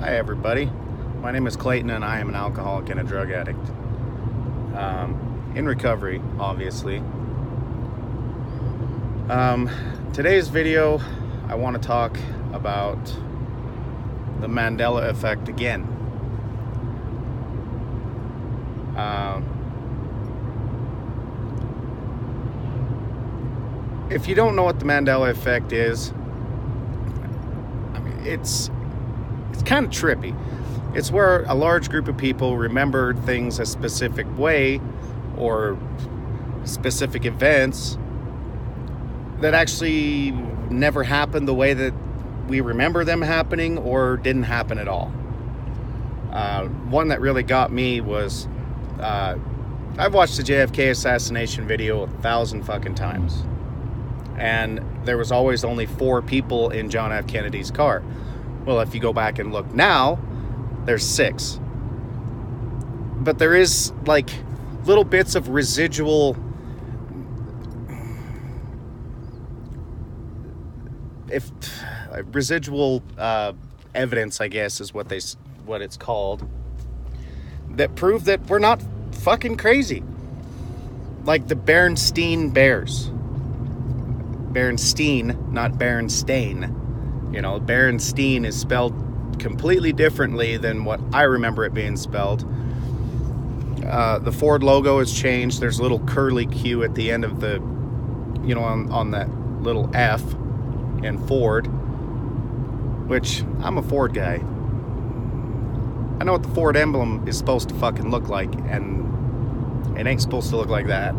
Hi everybody, my name is Clayton and I am an alcoholic and a drug addict. In recovery, obviously. Today's video, I want to talk about the Mandela Effect again. If you don't know what the Mandela Effect is, it's kind of trippy. It's where a large group of people remember things a specific way or specific events that actually never happened the way that we remember them happening or didn't happen at all. One that really got me was I've watched the JFK assassination video 1,000 fucking times, and there was always only 4 people in John F. Kennedy's car. Well, if you go back and look now, there's 6. But there is like little bits of residual evidence, I guess is what it's called, that prove that we're not fucking crazy. Like the Berenstain Bears. Berenstein, not Berenstain. You know, Berenstain is spelled completely differently than what I remember it being spelled. The Ford logo has changed. There's a little curly Q at the end of the, you know, on that little F in Ford, which I'm a Ford guy. I know what the Ford emblem is supposed to fucking look like, and it ain't supposed to look like that.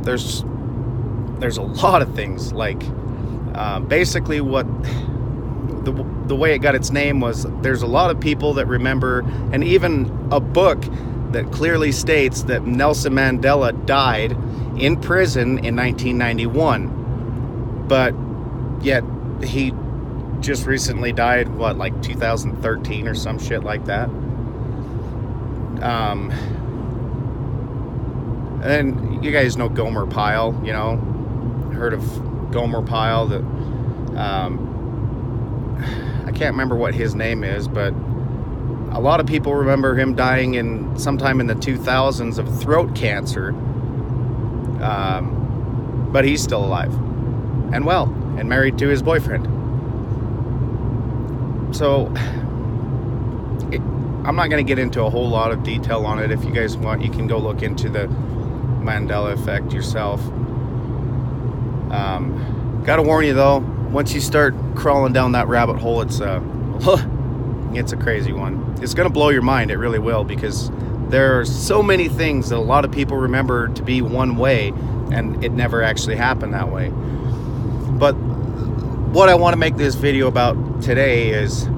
There's a lot of things, like basically what the way it got its name was, there's a lot of people that remember, and even a book that clearly states that Nelson Mandela died in prison in 1991, but yet he just recently died, what, like 2013 or some shit like that. And you guys know Gomer Pyle, you know, heard of Gomer Pyle, that I can't remember what his name is, but a lot of people remember him dying sometime in the 2000s of throat cancer. But he's still alive and well and married to his boyfriend. So I'm not going to get into a whole lot of detail on it. If you guys want, you can go look into the Mandela Effect yourself. Gotta warn you though, once you start crawling down that rabbit hole, it's a crazy one. It's gonna blow your mind, it really will, because there are so many things that a lot of people remember to be one way, and it never actually happened that way. But what I want to make this video about today is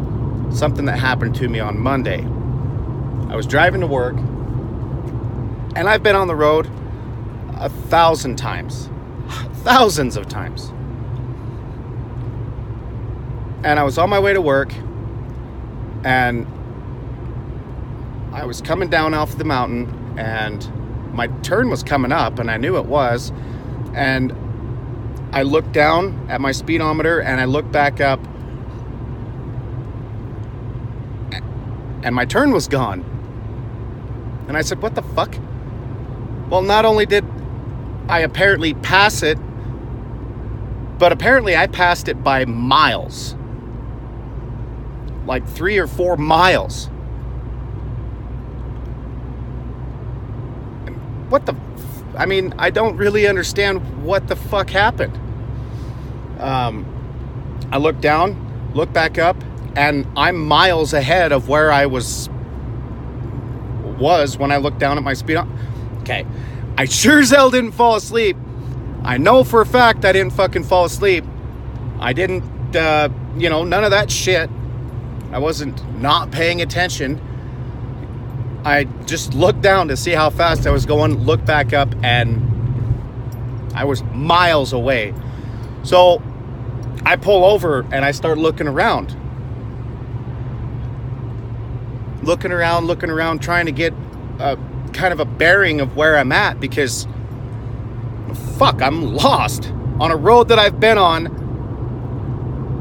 something that happened to me on Monday. I was driving to work, and I've been on the road 1,000 times. Thousands of times. And I was on my way to work, and I was coming down off the mountain, and my turn was coming up, and I knew it was, and I looked down at my speedometer, and I looked back up, and my turn was gone. And I said, what the fuck? Well, not only did I apparently pass it, but apparently I passed it by miles. Like 3 or 4 miles. What the... I mean, I don't really understand what the fuck happened. I looked down, looked back up, and I'm miles ahead of where I was when I looked down at my speed. Okay, I sure as hell didn't fall asleep. I know for a fact I didn't fucking fall asleep. I didn't, none of that shit. I wasn't not paying attention. I just looked down to see how fast I was going, looked back up, and I was miles away. So I pull over and I start looking around. Looking around, trying to get a kind of a bearing of where I'm at, because fuck, I'm lost on a road that I've been on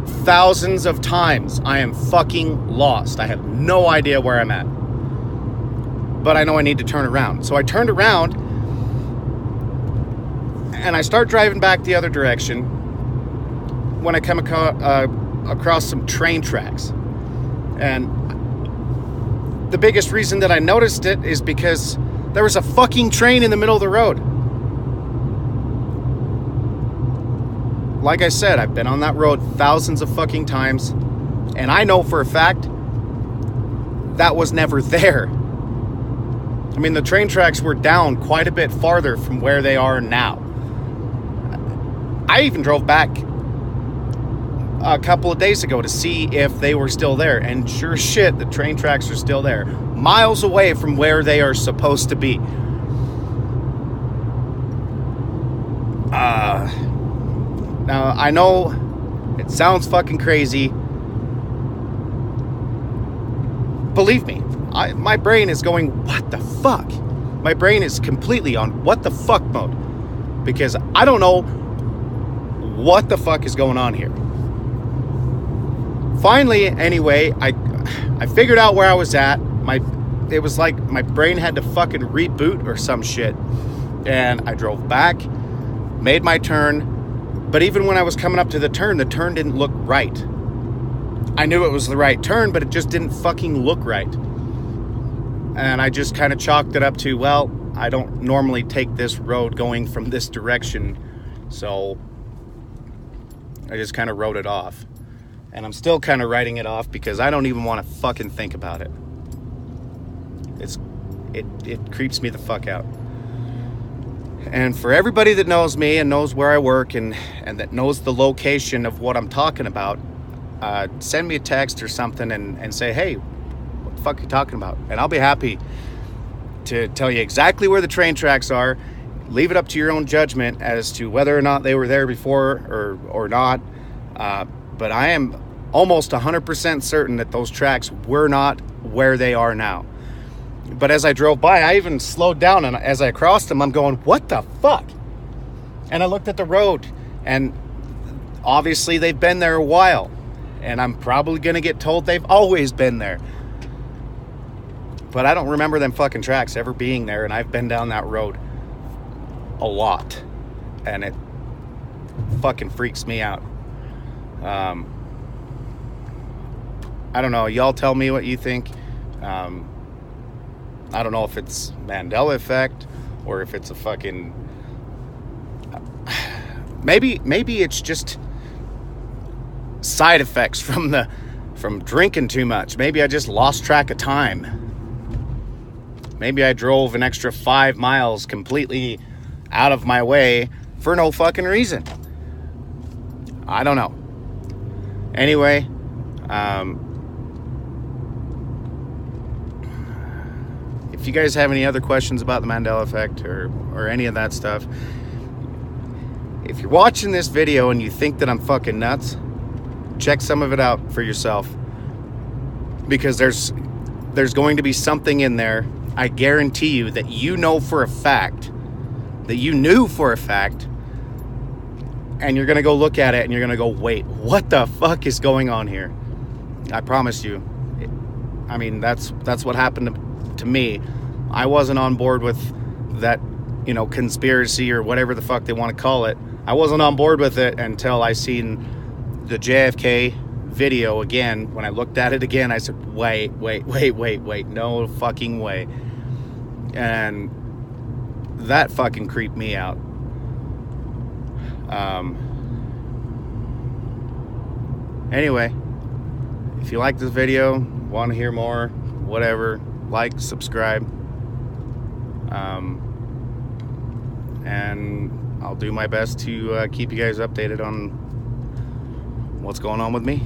thousands of times. I am fucking lost. I have no idea where I'm at. But I know I need to turn around. So I turned around and I start driving back the other direction when I come across some train tracks. And the biggest reason that I noticed it is because there was a fucking train in the middle of the road. Like I said, I've been on that road thousands of fucking times, and I know for a fact that was never there. I mean, the train tracks were down quite a bit farther from where they are now. I even drove back a couple of days ago to see if they were still there, and sure as shit, the train tracks are still there, miles away from where they are supposed to be. Now, I know it sounds fucking crazy. Believe me, my brain is going, what the fuck? My brain is completely on what the fuck mode. Because I don't know what the fuck is going on here. Finally, anyway, I figured out where I was at. It was like my brain had to fucking reboot or some shit. And I drove back, made my turn. But even when I was coming up to the turn didn't look right. I knew it was the right turn, but it just didn't fucking look right. And I just kind of chalked it up to, well, I don't normally take this road going from this direction. So I just kind of wrote it off. And I'm still kind of writing it off because I don't even want to fucking think about it. It creeps me the fuck out. And for everybody that knows me and knows where I work and that knows the location of what I'm talking about, send me a text or something and say, hey, what the fuck are you talking about? And I'll be happy to tell you exactly where the train tracks are. Leave it up to your own judgment as to whether or not they were there before or not. But I am almost 100% certain that those tracks were not where they are now. But as I drove by, I even slowed down, and as I crossed them, I'm going, what the fuck? And I looked at the road, and obviously they've been there a while, and I'm probably going to get told they've always been there. But I don't remember them fucking tracks ever being there, and I've been down that road a lot, and it fucking freaks me out. I don't know. Y'all tell me what you think. I don't know if it's Mandela Effect or if it's a fucking... Maybe it's just side effects from drinking too much. Maybe I just lost track of time. Maybe I drove an extra 5 miles completely out of my way for no fucking reason. I don't know. Anyway, if you guys have any other questions about the Mandela Effect or any of that stuff, if you're watching this video and you think that I'm fucking nuts, check some of it out for yourself. Because there's going to be something in there, I guarantee you, that you know for a fact, that you knew for a fact, and you're going to go look at it and you're going to go, wait, what the fuck is going on here? I promise you. I mean, that's what happened to me. I wasn't on board with that, conspiracy or whatever the fuck they want to call it. I wasn't on board with it until I seen the JFK video again. When I looked at it again, I said, wait, no fucking way. And that fucking creeped me out. Anyway, if you like this video, want to hear more, whatever, like, subscribe, and I'll do my best to keep you guys updated on what's going on with me.